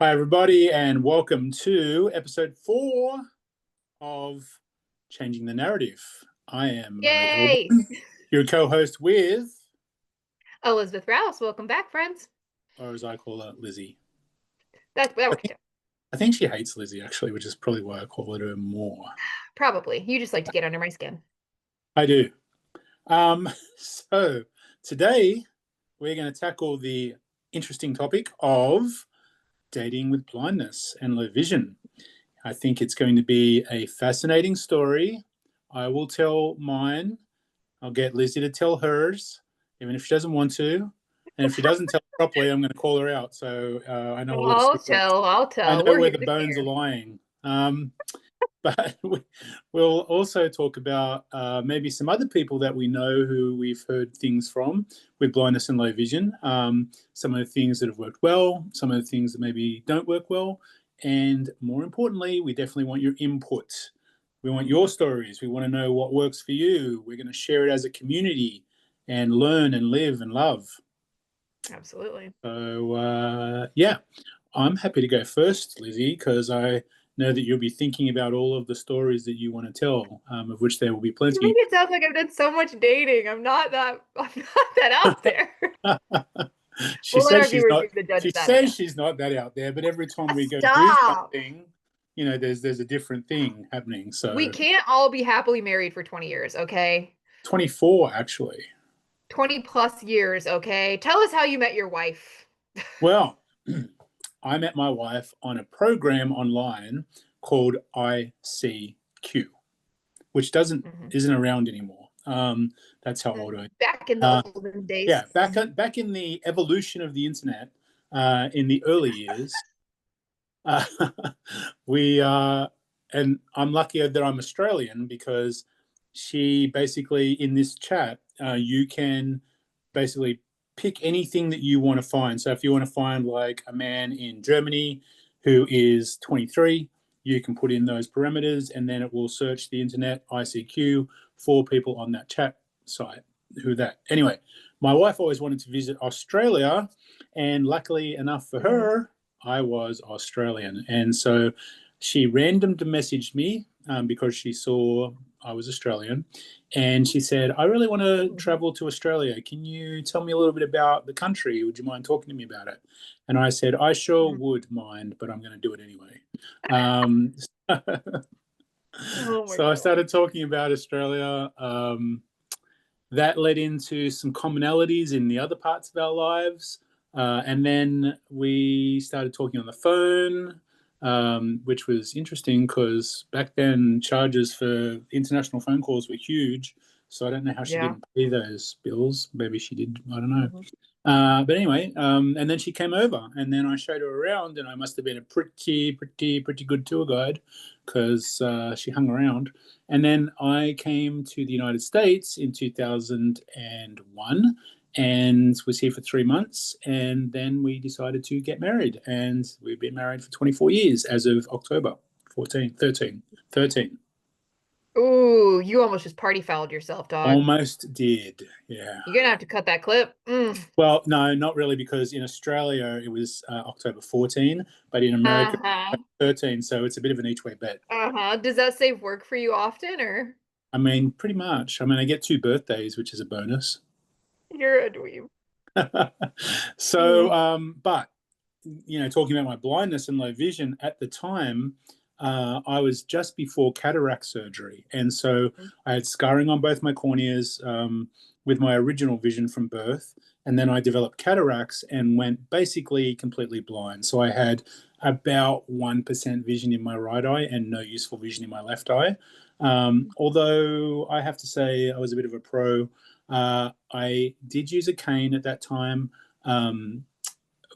Hi, everybody, and welcome to episode 4 of Changing the Narrative. I am Yay! Elbourn, your co-host with, Elizabeth Rouse, welcome back, friends. or as I call her, Lizzie. That I worked think, out. I think she hates Lizzie, actually, which is probably why I call her more. Probably. You just like to get under my skin. I do. So today we're going to tackle the interesting topic of dating with blindness and low vision. I think it's going to be a fascinating story. I will tell mine. I'll get Lizzie to tell hers, even if she doesn't want to. And if she doesn't tell properly, I'm going to call her out. So I know where the I'll secrets, tell. I'll I tell. know We're where here the to bones are care. lying. But we'll also talk about maybe some other people that we know who we've heard things from with blindness and low vision. Some of the things that have worked well, some of the things that maybe don't work well. And more importantly, we definitely want your input. We want your stories. We want to know what works for you. We're going to share it as a community and learn and live and love. Absolutely. So, yeah, I'm happy to go first, Lizzie, because I know that you'll be thinking about all of the stories that you want to tell, of which there will be You make plenty. it sound like I've done so much dating. I'm not that out there. She We'll let says our she's viewers not. be the judge She of that, I says guess. she's not that out there, but every time we go do Stop. something, there's a different thing happening. We So can't all be happily married for 20 years, okay? 24 actually. 20 plus years, okay? Tell us how you met your wife. Well, I met my wife on a program online called ICQ, which doesn't Mhm. isn't around anymore. That's how old I am. Back in the Uh, olden days. yeah, back in the evolution of the internet, in the early years, uh, we and I'm lucky that I'm Australian because she basically in this chat you can basically pick anything that you want to find. So if you want to find like a man in Germany who is 23, you can put in those parameters and then it will search the internet ICQ for people on that chat site. Who that? Anyway, my wife always wanted to visit Australia, and luckily enough for Mhm. her, I was Australian. And so she random messaged me because she saw I was Australian. And she said, I really want to Mhm. travel to Australia. Can you tell me a little bit about the country? Would you mind talking to me about it? And I said, I sure Mhm. would mind, but I'm going to do it anyway. Um, Oh my so I God. started talking about Australia. That led into some commonalities in the other parts of our lives. And then we started talking on the phone, which was interesting because back then charges for international phone calls were huge. So I don't know how she Yeah. didn't pay those bills. Maybe she did. I don't know. Mhm. But anyway, and then she came over, and then I showed her around, and I must have been a pretty good tour guide because she hung around. And then I came to the United States in 2001 and was here for 3 months. And then we decided to get married. And we've been married for 24 years as of October 14, 13, 13. Ooh, you almost just party fouled yourself, dog. Almost did. Yeah. You're gonna have to cut that clip. Well, no, not really, because in Australia it was October 14, but in America Uh-huh. 13. So it's a bit of an each way bet. Uh-huh. Does that save work for you often, or I mean, pretty much. I mean, I get 2 birthdays, which is a bonus. you're a dweeb? So, Mm. but talking about my blindness and low vision at the time, I was just before cataract surgery, and so I had scarring on both my corneas with my original vision from birth, and then I developed cataracts and went basically completely blind. So I had about 1% vision in my right eye and no useful vision in my left eye. Although I have to say I was a bit of a pro. I did use a cane at that time,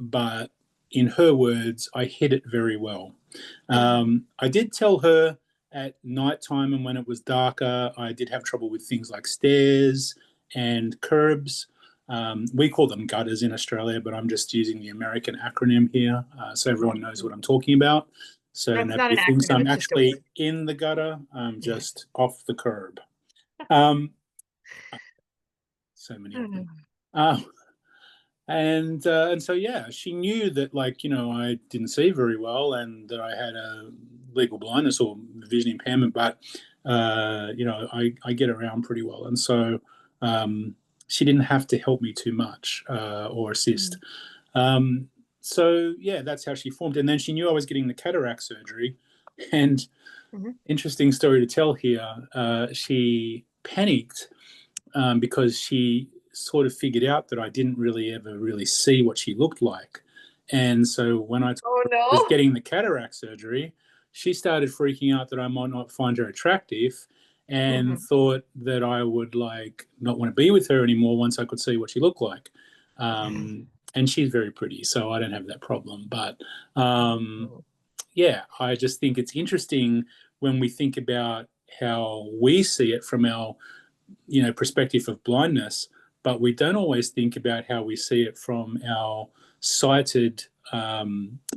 but in her words, I hid it very well. Mhm. I did tell her at night time and when it was darker, I did have trouble with things like stairs and curbs. We call them gutters in Australia, but I'm just using the American acronym here so everyone knows what I'm talking about. So That's not nobody an thinks acronym, I'm it's just a actually word. in the gutter, I'm just off the curb. Um, so many of them. Mhm. Um, And so yeah, she knew that, like, I didn't see very well and that I had a legal blindness or vision impairment, but I get around pretty well, and so she didn't have to help me too much or assist. Mhm. So yeah, that's how she formed. And then she knew I was getting the cataract surgery, and Mhm. interesting story to tell here. She panicked because she sort of figured out that I didn't really ever really see what she looked like. And so when I told Oh her I was no. getting the cataract surgery, she started freaking out that I might not find her attractive and Mhm. thought that I would like not want to be with her anymore once I could see what she looked like. And she's very pretty, so I don't have that problem. But Mhm. yeah, I just think it's interesting when we think about how we see it from our perspective of blindness, but we don't always think about how we see it from our sighted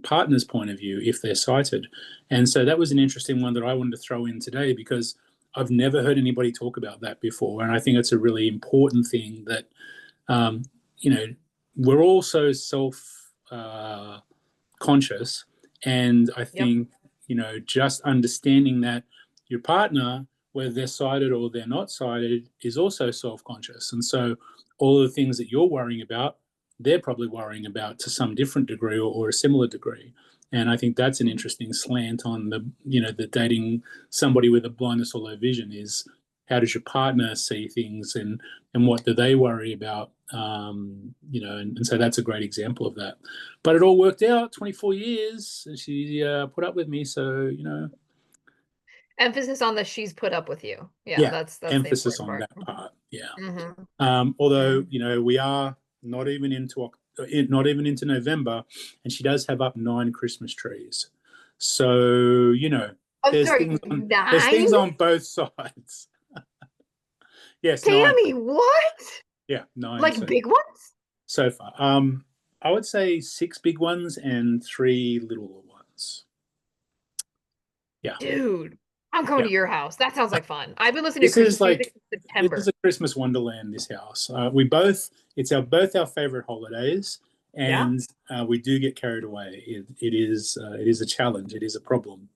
partner's point of view if they're sighted. And so that was an interesting one that I wanted to throw in today because I've never heard anybody talk about that before, and I think it's a really important thing that um, you know we're all so self conscious. And I Yep. think, just understanding that your partner, whether they're sighted or they're not sighted, is also self conscious. And so all of the things that you're worrying about, they're probably worrying about to some different degree or a similar degree. And I think that's an Mhm. interesting slant on the dating somebody with a blindness or low vision is how does your partner see things and what do they worry about? And so that's a great example of that. But it all worked out. 24 years she put up with me. So Emphasis on the she's put up with you. Yeah, yeah, that's the emphasis important on part. that part. Yeah. Mm-hmm. Although Mm. we are not even into November, and she does have up 9 Christmas trees. So Oh, there's sorry, things on there's 9? things on both sides. Yes, 9. Tammy, what? Yeah, 9 Like so big ones? so far. I would say 6 big ones and 3 little ones. Yeah, Dude, I'm coming yeah. to your house. That sounds like fun. I've been listening to This is Christmas music like since this is September. a Christmas wonderland. This house. We both it's our both our favorite holidays, Yeah, and we do get carried away. It is a challenge. It is a problem,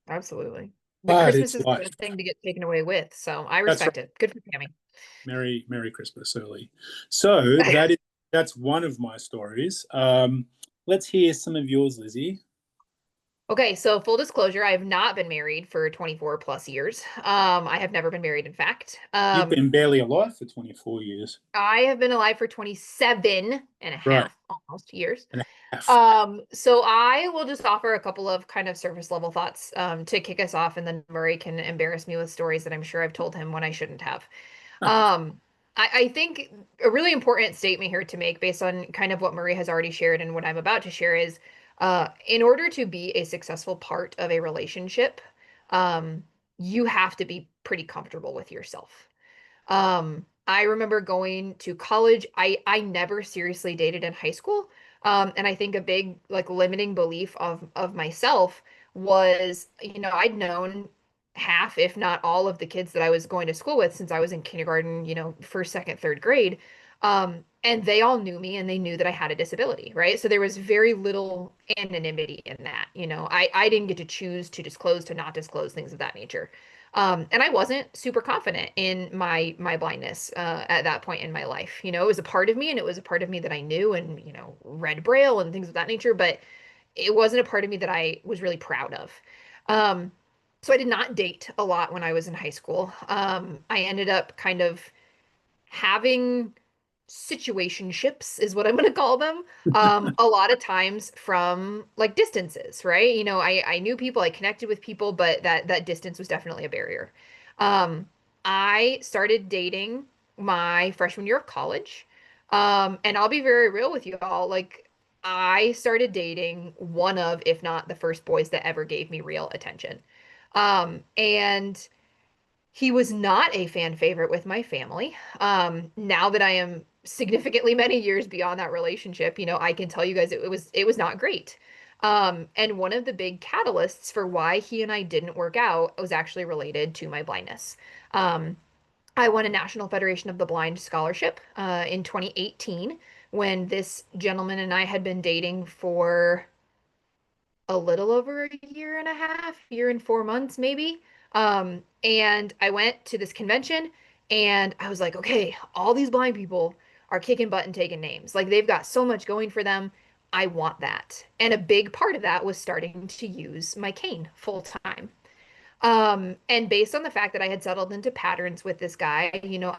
absolutely. But but Christmas it's is a life. good thing to get taken away with, so I That's right. respect it. Good for Tammy. Merry Christmas early. So that's one of my stories. Let's hear some of yours, Lizzie. Okay, so full disclosure, I have not been married for 24 plus years. I have never been married, in fact. You've been barely alive for 24 years, I have been alive for 27 and a right? half, almost years. And a half. So I will just offer a couple of kind of surface level thoughts to kick us off, and then Murray can embarrass me with stories that I'm sure I've told him when I shouldn't have. Um, I think a really important statement here to make based on kind of what Murray has already shared and what I'm about to share is in order to be a successful part of a relationship, um, you have to be pretty comfortable with yourself. I remember going to college. I never seriously dated in high school. And I think a big like limiting belief of myself was, I'd known half, if not all of the kids that I was going to school with since I was in kindergarten, first, second, third grade. And they all knew me and they knew that I had a disability, right? So there was very little anonymity in that. I didn't get to choose to disclose, to not disclose, things of that nature. And I wasn't super confident in my blindness at that point in my life. It was a part of me, and it was a part of me that I knew, and read Braille and things of that nature. But it wasn't a part of me that I was really proud of. Um, so I did not date a lot when I was in high school. I ended up kind of having situationships is what I'm going to call them. A lot of times from like distances, right? I knew people, I connected with people, but that distance was definitely a barrier. Um, I started dating my freshman year of college. And I'll be very real with you all. Like I started dating one of, if not the first boys that ever gave me real attention. And he was not a fan favorite with my family. Now that I am significantly many years beyond that relationship, I can tell you guys it was not great. And one of the big catalysts for why he and I didn't work out was actually related to my blindness. Um, I won a National Federation of the Blind scholarship in 2018. when this gentleman and I had been dating for a little over a year and a half, year and 4 months maybe. And I went to this convention and I was like, okay, all these blind people are kicking butt and taking names. Like they've got so much going for them. I want that. And a big part of that was starting to use my cane full time. And based on the fact that I had settled into patterns with this guy,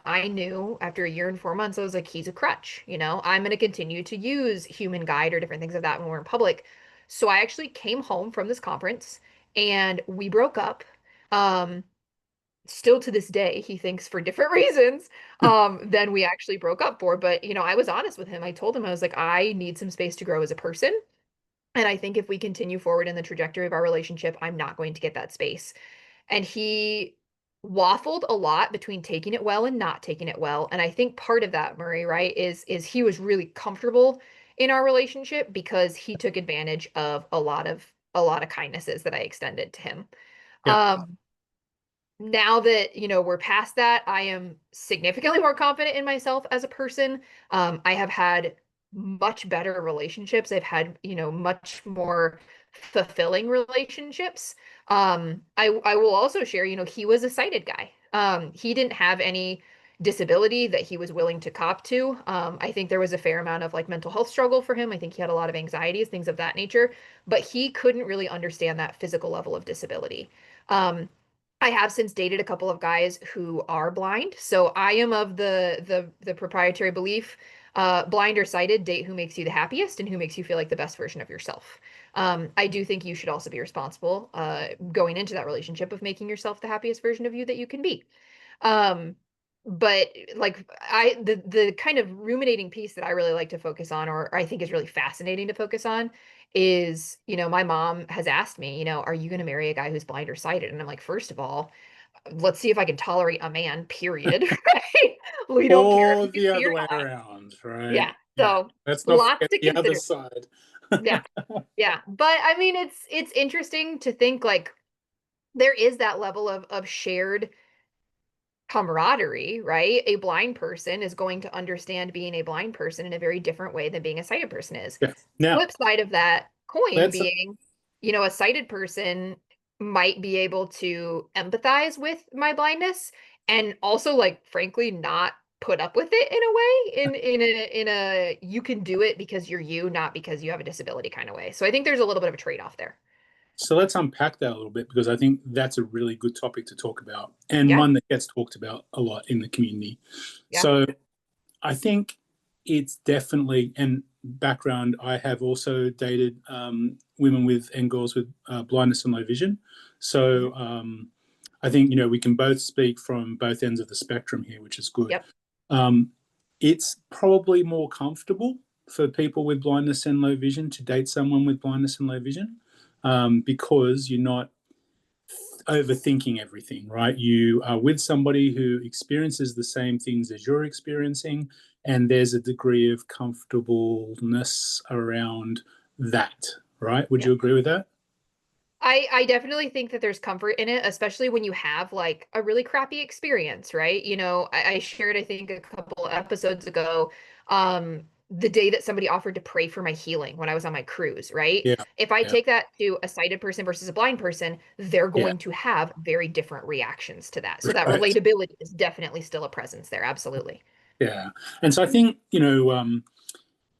I knew after a year and 4 months, I was like, he's a crutch. I'm going to continue to use human guide or different things of that when we're in public. So I actually came home from this conference and we broke up. Um, Still to this day, he thinks for different reasons, than we actually broke up for. But, I was honest with him. I told him, I was like, I need some space to grow as a person. And I think if we continue forward in the trajectory of our relationship, I'm not going to get that space. And he waffled a lot between taking it well and not taking it well. And I think part of that, Murray, right, is he was really comfortable in our relationship because he took advantage of a lot of kindnesses that I extended to him. Yeah. Um, Now that, we're past that, I am significantly more confident in myself as a person. I have had much better relationships. I've had, much more fulfilling relationships. I will also share, he was a sighted guy. He didn't have any disability that he was willing to cop to. I think there was a fair amount of like mental health struggle for him. I think he had a lot of anxieties, things of that nature, but he couldn't really understand that physical level of disability. Um, I have since dated a couple of guys who are blind, so I am of the proprietary belief, blind or sighted, date who makes you the happiest and who makes you feel like the best version of yourself. I do think you should also be responsible, going into that relationship of making yourself the happiest version of you that you can be. Um, but like the kind of ruminating piece that I really like to focus on, or I think is really fascinating to focus on, is, my mom has asked me, are you going to marry a guy who's blind or sighted? And I'm like, first of all, let's see if I can tolerate a man, period. Right? We don't care if Or you can the see other or way not. around, right? Yeah. Yeah. So Let's not lots forget to the other consider. side. Yeah. Yeah. But I mean, it's interesting to think like there is that level of shared camaraderie, right? A blind person is going to understand being a blind person in a very different way than being a sighted person is. Yeah. Now, Flip side of that coin let's being, a sighted person might be able to empathize with my blindness and also like frankly not put up with it in a way in a you can do it because you're you, not because you have a disability kind of way. So I think there's a little bit of a trade-off there. let's unpack that a little bit because I think that's a really good topic to talk about and Yeah. one that gets talked about a lot in the community. Yeah. So I think it's definitely, and background, I have also dated women with and girls with blindness and low vision. Mhm. So I think, we can both speak from both ends of the spectrum here, which is good. Yep. Um, it's probably more comfortable for people with blindness and low vision to date someone with blindness and low vision, because you're not overthinking everything, right? You are with somebody who experiences the same things as you're experiencing, and there's a degree of comfortableness around that, right? Would Yeah. you agree with that? I definitely think that there's comfort in it, especially when you have like a really crappy experience, right? I shared, I think, a couple episodes ago, the day that somebody offered to pray for my healing when I was on my cruise, right? Yeah, If I yeah, take that to a sighted person versus a blind person, they're yeah, going to have very different reactions to that. So that right. relatability is definitely still a presence there. Absolutely. Yeah. And so I think,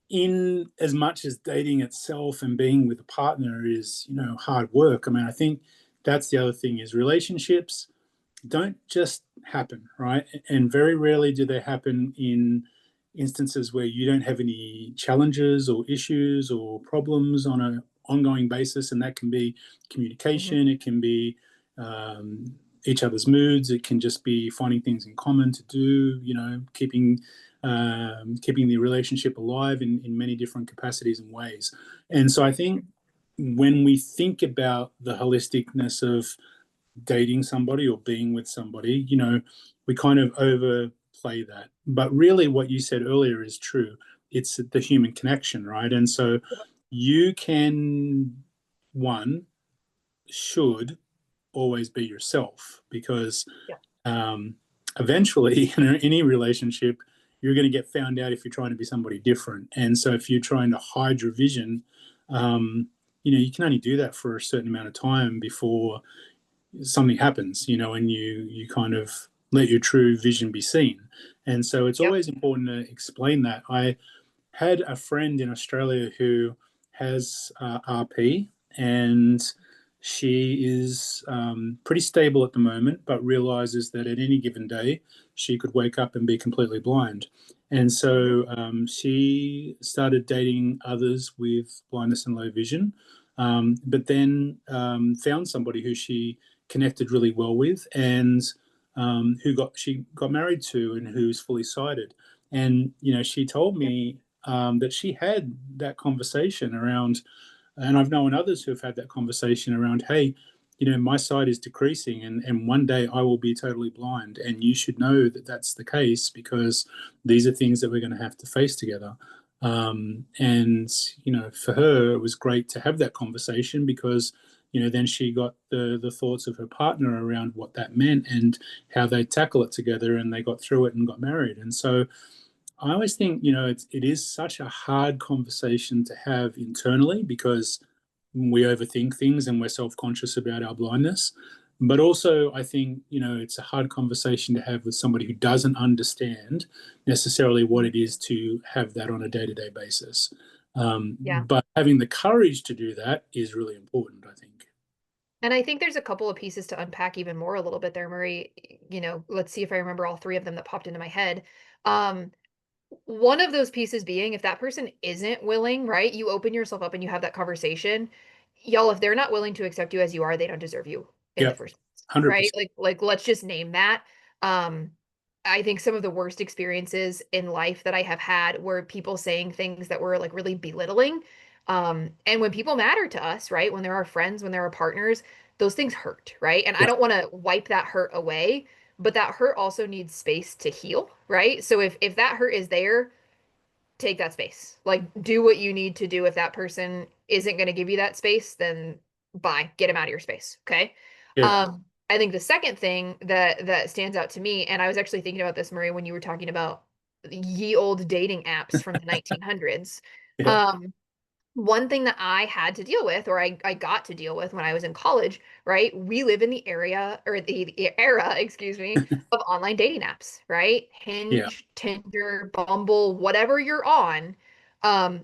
in as much as dating itself and being with a partner is, hard work. I mean, I think that's the other thing is relationships don't just happen, right? And very rarely do they happen in instances where you don't have any challenges or issues or problems on an ongoing basis. And that can be Hmm. communication, it can be each other's moods, it can just be finding things in common to do, keeping the relationship alive in many different capacities and ways. And so I think when we think about the holisticness of dating somebody or being with somebody, we kind of overplay that. But really, what you said earlier is true. It's the human connection, right? And so you can, one, should always be yourself because Yeah. um, eventually, in any relationship, you're going to get found out if you're trying to be somebody different. And so if you're trying to hide your vision, you can only do that for a certain amount of time before something happens, and you kind of let your true vision be seen. And so it's Yep. always important to explain that. I had a friend in Australia who has RP, and she is pretty stable at the moment, but realizes that at any given day she could wake up and be completely blind. And Mhm. so she started dating others with blindness and low vision, but then found somebody who she connected really well with, and she got married to, and who's fully sighted. And she told Yep. me that she had that conversation around, and I've known others who have had that conversation around, hey, my sight is decreasing, and one day I will be totally blind, and you should know that that's the case because these are things that we're going to have to face together. And for her, it was great to have that conversation because then she got the thoughts of her partner around what that meant and how they tackle it together, and they got through it and got married. And so I always think, it is such a hard conversation to have internally because we overthink things and we're self-conscious about our blindness. But also, I think, it's a hard conversation to have with somebody who doesn't understand necessarily what Mhm. it is to have that on a day-to-day basis. Yeah. But having the courage to do that is really important, I think. And I think there's a couple of pieces to unpack even more a little bit there, Murray. Let's see if I remember all three of them that popped into my head. Um, One of those pieces being if that person isn't willing, right? You open yourself up and you have that conversation. Y'all, if they're not willing to accept you as you are, they don't deserve you in Yeah, the first place, right? 100%. Like let's just name that. Um, I think some of the worst experiences in life that I have had were people saying things that were like really belittling. And when people matter to us, right? When they're our friends, when they're our partners, those things hurt, right? And I Yeah, don't want to wipe that hurt away, but that hurt also needs space to heal, right? So if that hurt is there, take that space. Like do what you need to do. If that person isn't going to give you that space, then bye, get him out of your space. Okay. yeah, I think the second thing that stands out to me, and I was actually thinking about this, Marie, when you were talking about ye old dating apps from the 1900s. yeah, Um, One thing that I had to deal with, or I got to deal with when I was in college, right? We live in the area or the era, excuse me, of online dating apps, right? yeah, Hinge, Tinder, Bumble, whatever you're on.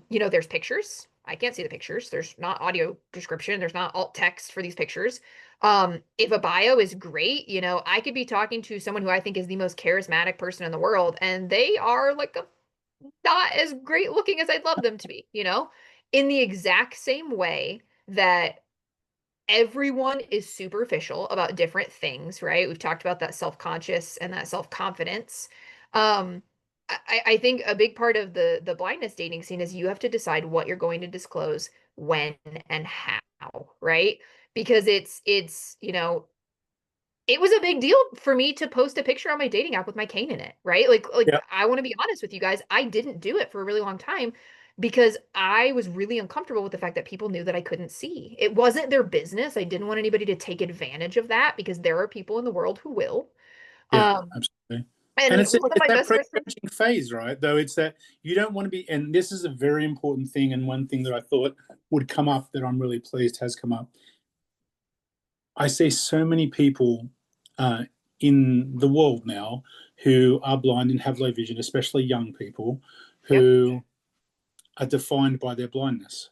There's pictures. I can't see the pictures. There's not audio description. There's not alt text for these pictures. If a bio is great, I could be talking to someone who I think is the most charismatic person in the world, and they are like a not as great looking as I'd love them to be, in the exact same way that everyone is superficial about different things, right? We've talked about that self-conscious and that self-confidence. Um, I think a big part of the blindness dating scene is you have to decide what you're going to disclose, when and how, right? Because it was a big deal for me to post a picture on my dating app with my cane in it, right? Like yeah, I want to be honest with you guys, I didn't do it for a really long time because I was really uncomfortable with the fact that people knew that I couldn't see. It wasn't their business. I didn't want anybody to take advantage of that because there are people in the world who will. yeah, Um, absolutely. And and one of it's my that best friends, pre-judging phase, right? Though it's that you don't want to be, and this is a very important thing, and one thing that I thought would come up that I'm really pleased has come up. I see so many people uh, in the world now who are blind and have low vision, especially young people yep. who are defined by their blindness.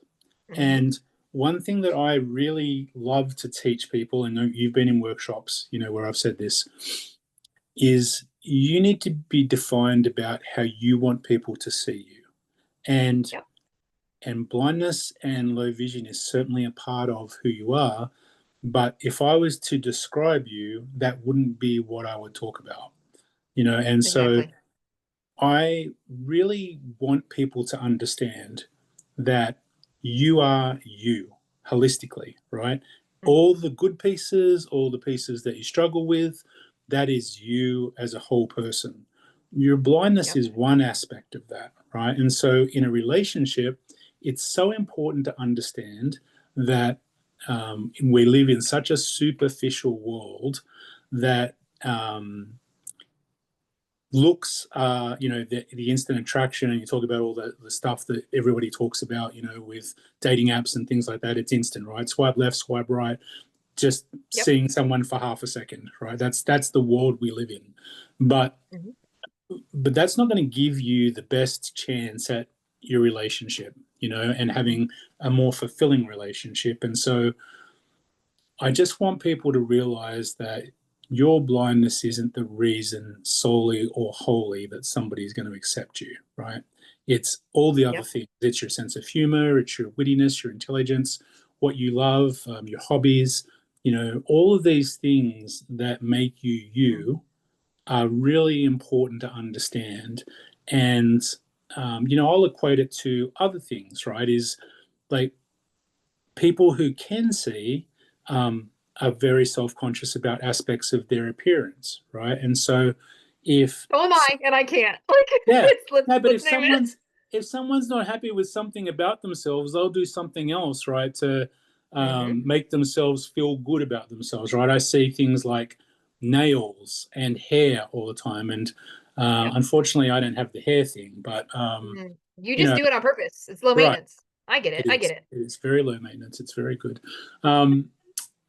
Hmm. And one thing that I really love to teach people, and you've been in workshops, where I've said this, is you need to be defined about how you want people to see you. And Yep. blindness and low vision is certainly a part of who you are. But if I was to describe you, that wouldn't be what I would talk about. And so Exactly. I really want people to understand that you are you holistically, right? Hmm. All the good pieces, all the pieces that you struggle with, that is you as a whole person. Your blindness Yep. is one aspect of that, right? And so in a relationship, it's so important to understand that we live in such a superficial world that looks, the instant attraction, and you talk about all the stuff that everybody talks about, with dating apps and things like that. It's instant, right? Swipe left, swipe right, just Yep. seeing someone for half a second, right? That's the world we live in. But Hmm. but that's not going to give you the best chance at your relationship, and Hmm. having a more fulfilling relationship. And so I just want people to realize that your blindness isn't the reason solely or wholly that somebody's going to accept you, right? It's all the other Yep. things. It's your sense of humor, it's your wittiness, your intelligence, what you love, your hobbies, all of these things that make you Hmm. you are really important to understand. And, I'll equate it to other things, right? Is like people who can see are very self-conscious about aspects of their appearance, right? And so, if So am I, and I can't. Like, yeah, let's no, but let's name it. if someone's not happy with something about themselves, they'll do something else, right, to Hmm. make themselves feel good about themselves, right? I see things like nails and hair all the time, and Yep. unfortunately, I don't have the hair thing, but You you just know, do it on purpose. It's low right? maintenance. I get it. It I get is. it. It is very low maintenance. It's very good. Um,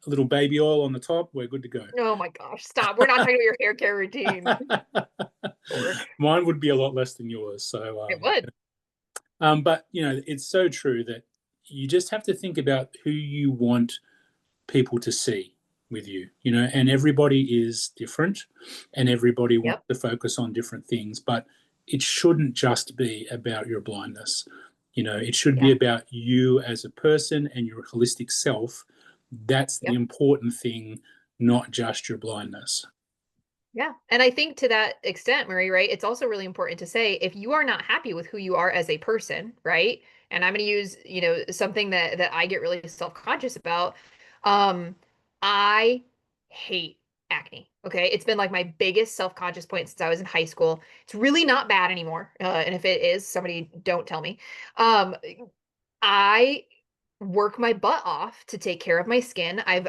a little baby oil on the top. We're good to go. Oh my gosh, stop. We're not talking about your hair care routine. Dork. Mine would be a lot less than yours. So, It would. but it's so true that you just have to think about who you want people to see with you, and everybody is different, and everybody wants Yep. to focus on different things, but it shouldn't just be about your blindness. It should be Yeah. about you as a person and your holistic self. That's the Yep. important thing, not just your blindness. Yeah. And I think to that extent, Marie, right, it's also really important to say if you are not happy with who you are as a person, right? And I'm going to use, something that I get really self-conscious about. Um, I hate acne. Okay. It's been like my biggest self-conscious point since I was in high school. It's really not bad anymore. And if it is, somebody don't tell me. Um, I work my butt off to take care of my skin. I've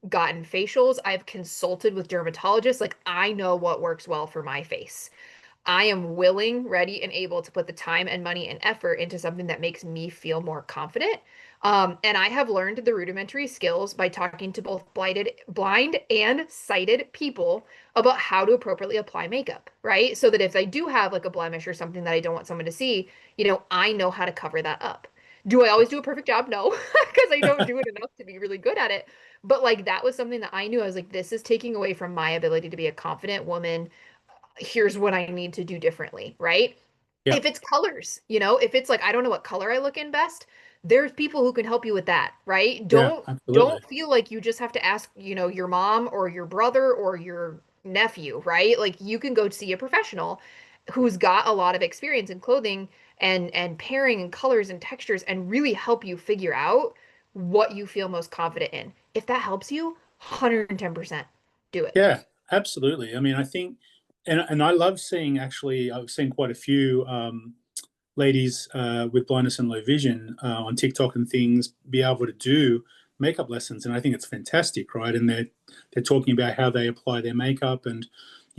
gotten facials, I've consulted with dermatologists. Like I know what works well for my face. I am willing, ready, and able to put the time and money and effort into something that makes me feel more confident. And I have learned the rudimentary skills by talking to both blind and sighted people about how to appropriately apply makeup, right? So that if I do have like a blemish or something that I don't want someone to see, I know how to cover that up. Do I always do a perfect job? No, because I don't do it enough to be really good at it. But like that was something that I knew I was like, this is taking away from my ability to be a confident woman. Here's what I need to do differently, right? Yeah, If it's colors, if it's like I don't know what color I look in best, there's people who can help you with that, right? yeah, Don't absolutely. feel like you just have to ask, your mom or your brother or your nephew, right? Like you can go see a professional who's got a lot of experience in clothing and pairing and colors and textures and really help you figure out what you feel most confident in. If that helps you, 110% do it. Yeah, absolutely. I mean, I think, and I love seeing, actually, I've seen quite a few ladies with blindness and low vision on TikTok and things be able to do makeup lessons, and I think it's fantastic, right? And they're talking about how they apply their makeup, and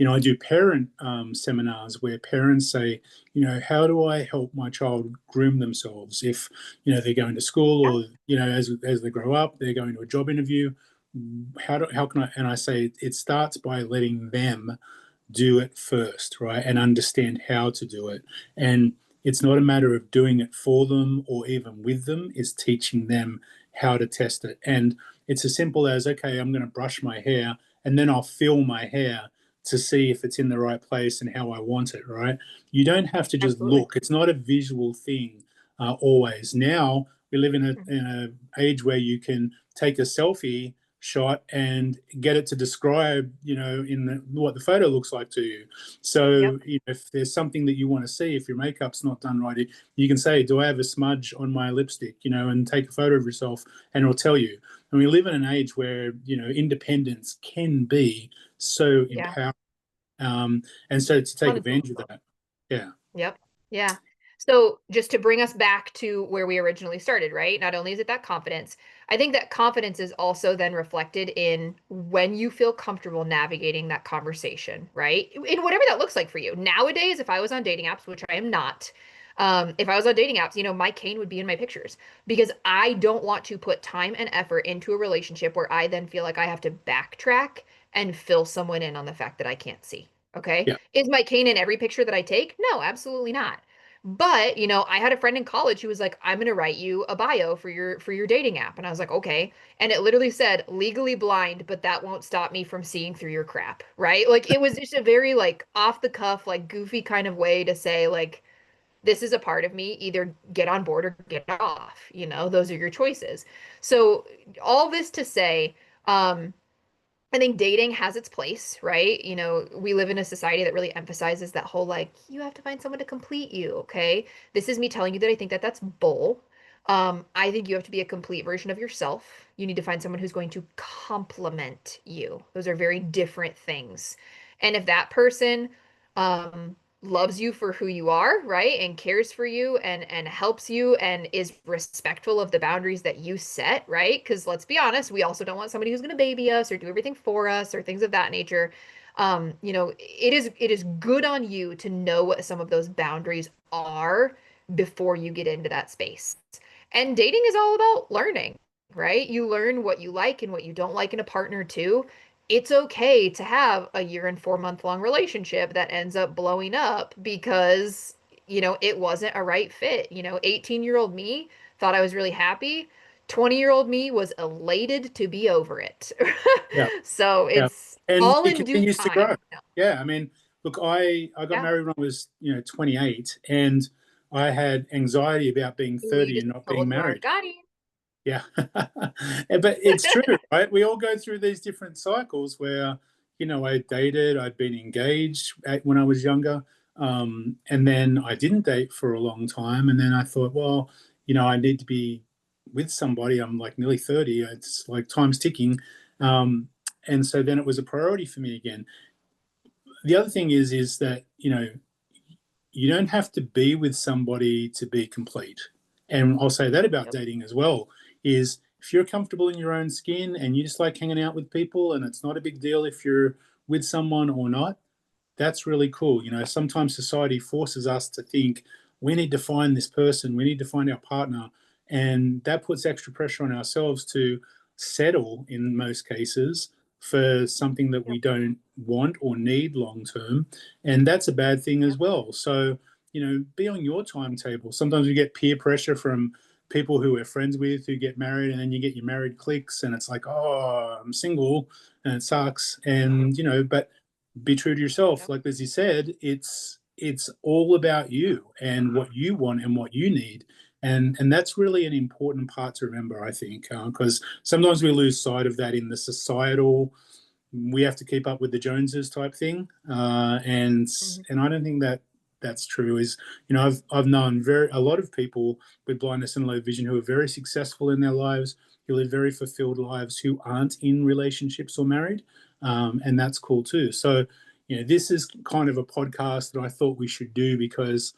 I do parent seminars where parents say, how do I help my child groom themselves if they're going to school, Yeah. or as they grow up, they're going to a job interview. How can I? And I say it starts by letting them do it first, right? And understand how to do it. And it's not a matter of doing it for them or even with them, it's teaching them how to test it. And it's as simple as, okay, I'm going to brush my hair and then I'll feel my hair to see if it's in the right place and how I want it, right? You don't have to just Absolutely. look. It's not a visual thing always. Now we live in Mhm. a age where you can take a selfie shot and get it to describe, what the photo looks like to you. So Yep. if there's something that you want to see, if your makeup's not done right, you can say, "Do I have a smudge on my lipstick?" And take a photo of yourself, and it'll tell you. And we live in an age where independence can be so Yeah. empowering, and so to take advantage of 100%. that, yeah, Yep. Yeah. So just to bring us back to where we originally started, right? Not only is it that confidence, I think that confidence is also then reflected in when you feel comfortable navigating that conversation, right? In whatever that looks like for you. Nowadays, if I was on dating apps, which I am not, if I was on dating apps, my cane would be in my pictures because I don't want to put time and effort into a relationship where I then feel like I have to backtrack and fill someone in on the fact that I can't see. Okay. Yeah, Is my cane in every picture that I take? No, absolutely not. But, I had a friend in college who was like, "I'm going to write you a bio for your dating app." And I was like, "Okay." And it literally said, "Legally blind, but that won't stop me from seeing through your crap." Right? Like it was just a very like off the cuff, like goofy kind of way to say like this is a part of me, either get on board or get off. Those are your choices. So all this to say, I think dating has its place, right? We live in a society that really emphasizes that whole like, you have to find someone to complete you, okay? This is me telling you that I think that that's bull. I think you have to be a complete version of yourself. You need to find someone who's going to complement you. Those are very different things. And if that person loves you for who you are, right? And cares for you and helps you and is respectful of the boundaries that you set, right? Because let's be honest, we also don't want somebody who's going to baby us or do everything for us or things of that nature. It is good on you to know what some of those boundaries are before you get into that space. And dating is all about learning, right? You learn what you like and what you don't like in a partner too. It's okay to have a year and 4 month long relationship that ends up blowing up because, it wasn't a right fit. 18-year-old me thought I was really happy. 20-year-old me was elated to be over it. yeah, So yeah. it's And all it in due continues to grow. time. Yeah, I mean, look, I got Yeah. married when I was 28, and I had anxiety about being We 30 just and not being told Mark, married. got him. Yeah. But it's true, right? We all go through these different cycles where, I dated, I'd been engaged when I was younger. And then I didn't date for a long time. And then I thought, well, I need to be with somebody. I'm like nearly 30. It's like time's ticking. And so then it was a priority for me again. The other thing is that, you don't have to be with somebody to be complete. And I'll say that about Yep. dating as well, is if you're comfortable in your own skin and you just like hanging out with people and it's not a big deal if you're with someone or not, that's really cool. Sometimes society forces us to think we need to find this person, we need to find our partner, and that puts extra pressure on ourselves to settle in most cases for something that we Yep. don't want or need long term. And that's a bad thing as Yep. well. So, be on your timetable. Sometimes we get peer pressure from people who we're friends with who get married, and then you get your married cliques, and it's like, oh, I'm single, and it sucks. And, but be true to yourself. Yep. Like Lizzie said, it's all about you and what you want and what you need. And that's really an important part to remember, I think, because sometimes we lose sight of that in the societal, we have to keep up with the Joneses type thing, and Mhm. and I don't think that that's true. Is I've known a lot of people with blindness and low vision who are very successful in their lives, who live very fulfilled lives, who aren't in relationships or married, and that's cool too. So this is kind of a podcast that I thought we should do because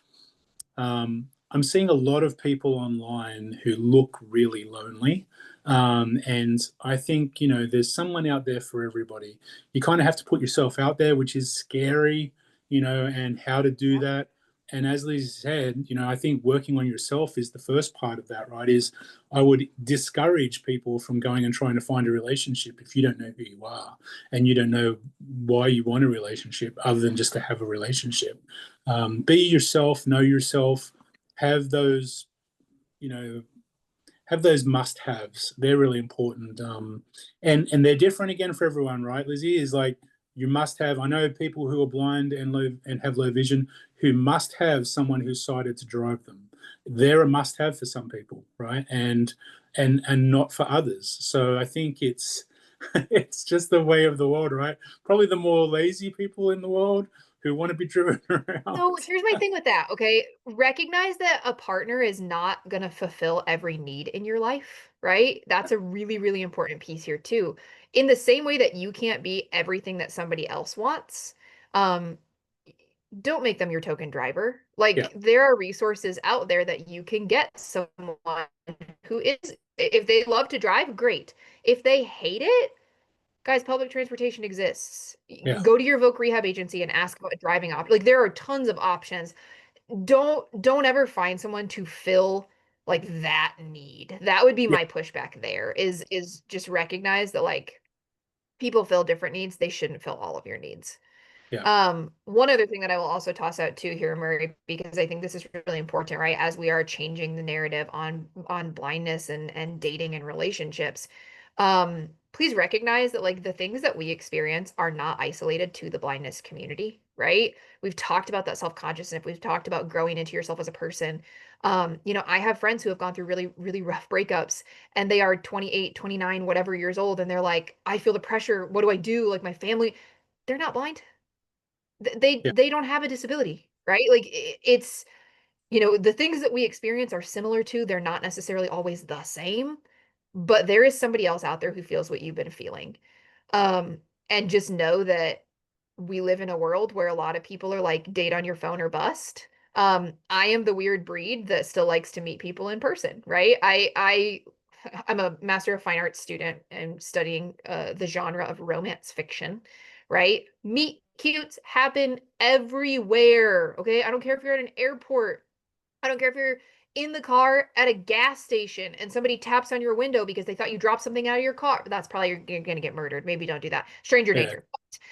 I'm seeing a lot of people online who look really lonely. And I think, there's someone out there for everybody. You kind of have to put yourself out there, which is scary, and how to do Yep. that. And as Liz said, I think working on yourself is the first part of that, right? Is I would discourage people from going and trying to find a relationship if you don't know who you are and you don't know why you want a relationship other than just to have a relationship. Be yourself, know yourself, have those, you know, have those must-haves. They're really important, and they're different again for everyone, right? Lizzie is like you must have. I know people who are blind and low and have low vision who must have someone who's sighted to drive them. They're a must-have for some people, right? And not for others. So I think it's it's just the way of the world, right? Probably the more lazy people in the world who want to be driven around. So here's my thing with that, okay? Recognize that a partner is not going to fulfill every need in your life, right? That's a really, really important piece here too. In the same way that you can't be everything that somebody else wants, um, don't make them your token driver. Yeah. Like there are resources out there that you can get someone who is, if they love to drive, great. If they hate it, guys, public transportation exists. Yeah. Go to your Voc rehab agency and ask about a driving option. Like there are tons of options. Don't ever find someone to fill like that need. That would be Yeah. my pushback there is just recognize that like people fill different needs. They shouldn't fill all of your needs. Yeah. One other thing that I will also toss out too here, Murray, because I think this is really important, right? As we are changing the narrative on blindness and dating and relationships, please recognize that like the things that we experience are not isolated to the blindness community, right? We've talked about that self-consciousness. We've talked about growing into yourself as a person. I have friends who have gone through really, really rough breakups and they are 28, 29, whatever years old, and they're like, I feel the pressure. What do I do? Like my family, they're not blind. Yeah. They don't have a disability, right? Like it's, the things that we experience are similar to, they're not necessarily always the same, but there is somebody else out there who feels what you've been feeling. Um, and just know that we live in a world where a lot of people are like date on your phone or bust. I am the weird breed that still likes to meet people in person, right? I'm a Master of Fine Arts student and studying the genre of romance fiction, right? Meet cutes happen everywhere. Okay. I don't care if you're at an airport. I don't care if you're in the car at a gas station and somebody taps on your window because they thought you dropped something out of your car. That's probably you're going to get murdered. Maybe don't do that. Stranger Yeah. danger.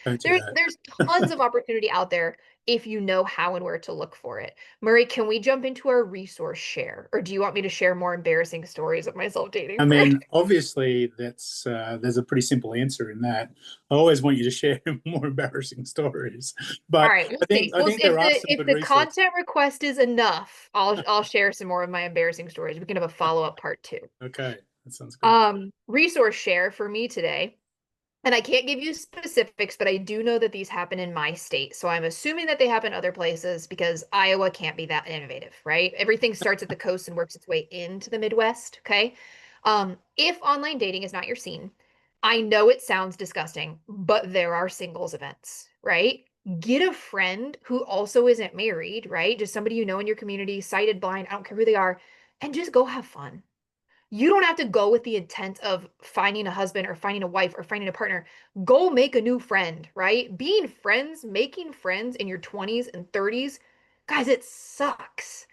But Don't do there's tons of opportunity out there if you know how and where to look for it. Murray, can we jump into our resource share, or do you want me to share more embarrassing stories of myself dating I first? mean, obviously, there's a pretty simple answer in that. I always want you to share more embarrassing stories, All but right, we'll I think see. I Well, think there are some if good the resources. content request is enough, I'll share some more of my embarrassing stories. We can have a follow-up part two. Okay, that sounds good. Resource share for me today. And I can't give you specifics, but I do know that these happen in my state. So I'm assuming that they happen other places because Iowa can't be that innovative, right? Everything starts at the coast and works its way into the Midwest. Okay. If online dating is not your scene, I know it sounds disgusting, but there are singles events, right? Get a friend who also isn't married, right? Just somebody you know in your community, sighted, blind, I don't care who they are, and just go have fun. You don't have to go with the intent of finding a husband or finding a wife or finding a partner. Go make a new friend, right? Being friends, making friends in your 20s and 30s, guys, it sucks.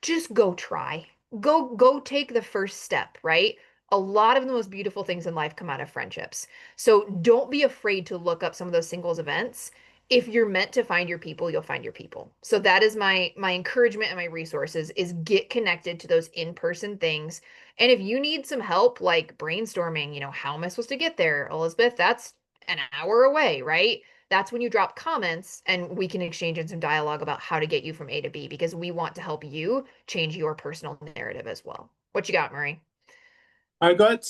Just go try. Go take the first step, right? A lot of the most beautiful things in life come out of friendships. So don't be afraid to look up some of those singles events. If you're meant to find your people, you'll find your people. So that is my encouragement and my resources is get connected to those in-person things. And if you need some help like brainstorming, how am I supposed to get there? Elizabeth, that's an hour away, right? That's when you drop comments and we can exchange in some dialogue about how to get you from A to B because we want to help you change your personal narrative as well. What you got, Murray? I got.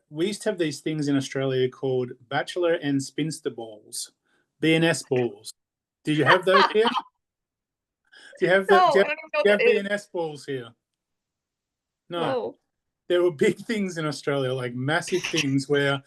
We used to have these things in Australia called bachelor and spinster balls, BNS balls. Did you have those here? Do you have the? No, I don't even know what Do you that have is. BNS balls here? No. No. There were big things in Australia, like massive things where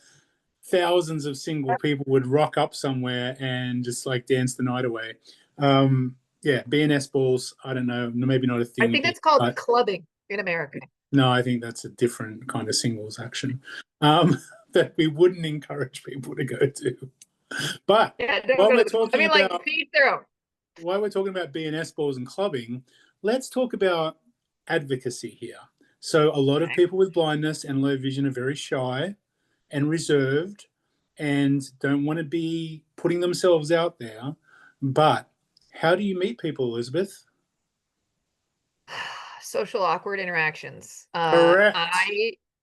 thousands of single people would rock up somewhere and just like dance the night away. Yeah, BNS balls. I don't know, maybe not a I thing think here, that's called but clubbing in America. no, I think that's a different kind of singles action um, that we wouldn't encourage people to go to. But Yeah, don't while go we're to the. I talking mean, like, about to each their own. while we're talking about BNS balls and clubbing, let's talk about advocacy here. So a lot of Okay. people with blindness and low vision are very shy and reserved and don't want to be putting themselves out there. But how do you meet people, Elizabeth? Social awkward interactions. Correct.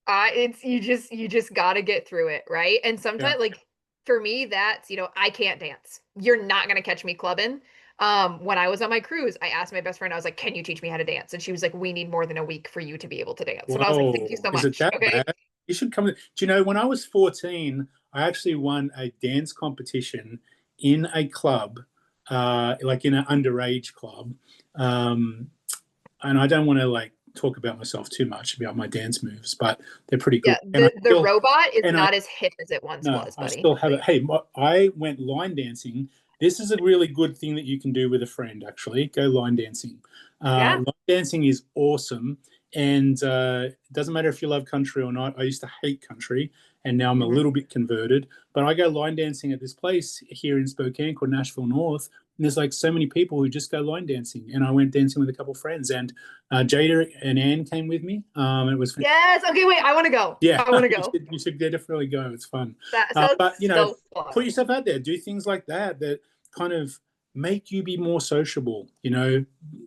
It's you just got to get through it, right? And Yeah. sometimes, like for me, that's I can't dance. You're not gonna catch me clubbing. When I was on my cruise, I asked my best friend, I was like, "Can you teach me how to dance?" And she was like, "We need more than a week for you to be able to dance." And I was like, "Thank you Whoa. so Is it much." that Okay. bad? You should come. Do you know, when I was 14, I actually won a dance competition in a club, like in an underage club. Um, and I don't want to like talk about myself too much about my dance moves, but they're pretty good. Yeah, the robot is And I not as hip as it once no, was, I buddy. still have it. Hey, I went line dancing This is a really good thing that you can do with a friend, actually. Go line dancing. Yeah. Line dancing is awesome. And it doesn't matter if you love country or not. I used to hate country, and now I'm a little bit converted. But I go line dancing at this place here in Spokane called Nashville North. And there's like so many people who just go line dancing. And I went dancing with a couple of friends. And Jada and Anne came with me. It was fantastic. Yes. Okay, wait, I want to go. Yeah, I want to go. you should definitely go. It's fun. That sounds But, so put fun. yourself out there. Do things like that kind of make you be more sociable.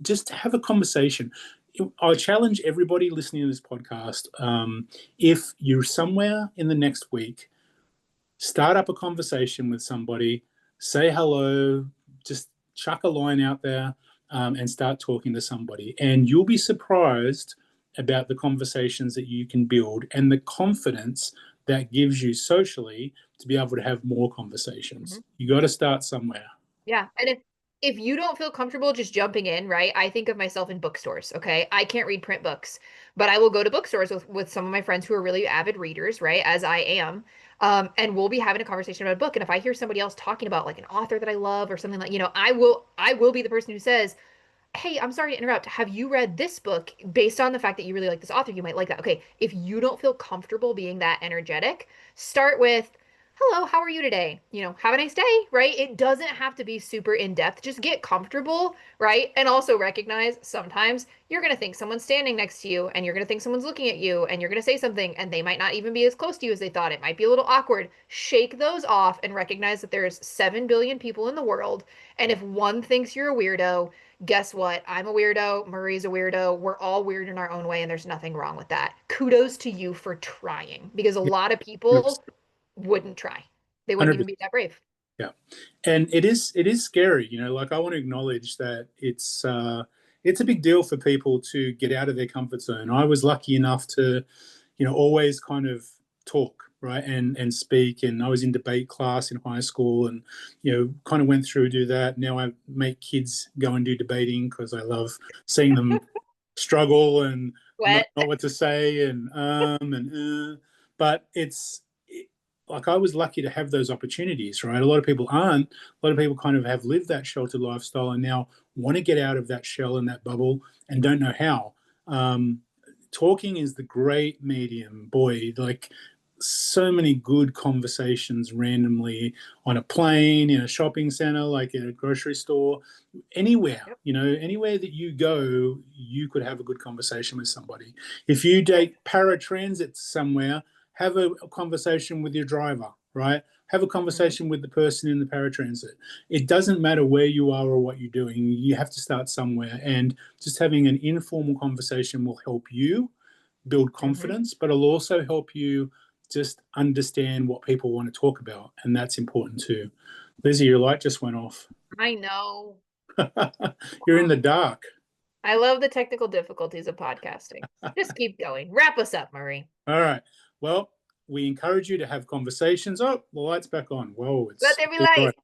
Just have a conversation. I challenge everybody listening to this podcast, if you're somewhere in the next week, start up a conversation with somebody, say hello, just chuck a line out there, and start talking to somebody. And you'll be surprised about the conversations that you can build and the confidence that gives you socially to be able to have more conversations. You got to start somewhere. Yeah. And if you don't feel comfortable just jumping in, right? I think of myself in bookstores, okay? I can't read print books, but I will go to bookstores with some of my friends who are really avid readers, right? As I am. And we'll be having a conversation about a book. And if I hear somebody else talking about like an author that I love or something like, I will be the person who says, hey, I'm sorry to interrupt. Have you read this book based on the fact that you really like this author? You might like that. Okay, if you don't feel comfortable being that energetic, start with, hello, how are you today? Have a nice day, right? It doesn't have to be super in depth. Just get comfortable, right? And also recognize sometimes you're going to think someone's standing next to you and you're going to think someone's looking at you and you're going to say something and they might not even be as close to you as they thought. It might be a little awkward. Shake those off and recognize that there's 7 billion people in the world. And if one thinks you're a weirdo, guess what? I'm a weirdo. Murray's a weirdo. We're all weird in our own way, and there's nothing wrong with that. Kudos to you for trying, because a lot of people wouldn't try. They wouldn't even 100%. be that brave. Yeah. And it is scary, like I want to acknowledge that it's a big deal for people to get out of their comfort zone. I was lucky enough to, always kind of talk, right, and speak. And I was in debate class in high school, and kind of went through do that. Now I make kids go and do debating because I love seeing them struggle and not What? know what to say but like I was lucky to have those opportunities, right? A lot of people aren't. A lot of people kind of have lived that sheltered lifestyle and now want to get out of that shell and that bubble and don't know how. Talking is the great medium, boy. Like so many good conversations randomly on a plane, in a shopping center, like in a grocery store, anywhere. Anywhere that you go, you could have a good conversation with somebody. If you take paratransit somewhere, have a conversation with your driver, right? Have a conversation with the person in the paratransit. It doesn't matter where you are or what you're doing. You have to start somewhere. And just having an informal conversation will help you build confidence, but it'll also help you just understand what people want to talk about. And that's important too. Lizzie, your light just went off. I know. You're in the dark. I love the technical difficulties of podcasting. Just keep going. Wrap us up, Murray. All right. Well, we encourage you to have conversations. Oh, the light's back on. Whoa, Let there be light.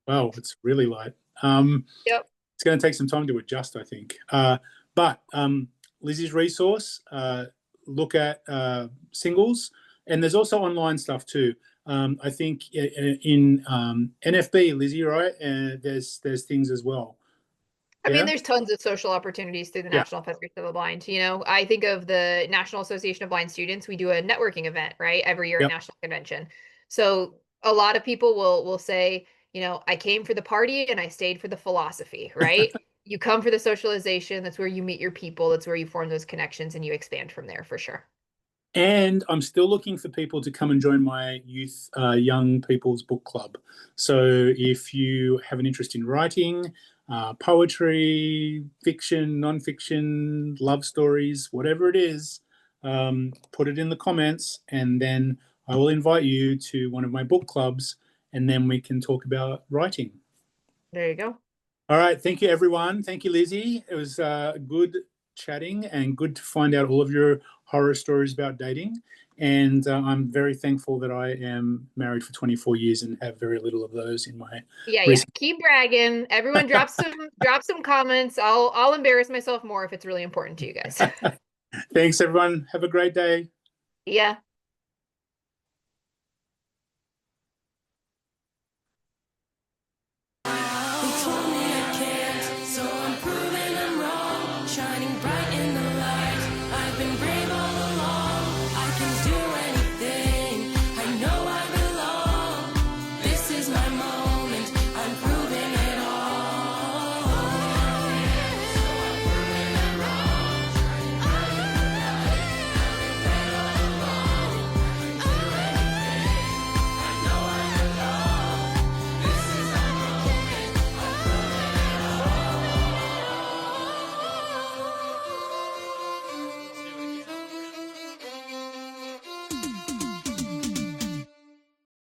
Wow, it's really light. Yep. It's going to take some time to adjust, I think. But Lizzie's resource, look at singles, and there's also online stuff too. I think in NFB, Lizzie, right? And there's things as well. I mean, there's tons of social opportunities through the National Federation of the Blind. I think of the National Association of Blind Students. We do a networking event, right, every year at National Convention. So a lot of people will say, I came for the party and I stayed for the philosophy, right? You come for the socialization. That's where you meet your people. That's where you form those connections and you expand from there for sure. And I'm still looking for people to come and join my youth, young people's book club. So if you have an interest in writing, poetry, fiction, nonfiction, love stories, whatever it is, put it in the comments, and then I will invite you to one of my book clubs, and then we can talk about writing. There you go. All right. Thank you, everyone. Thank you, Lizzie. It was good chatting and good to find out all of your horror stories about dating. And I'm very thankful that I am married for 24 years and have very little of those in my recent... Keep bragging. Everyone drop some comments. I'll embarrass myself more if it's really important to you guys. Thanks, everyone. Have a great day. Yeah.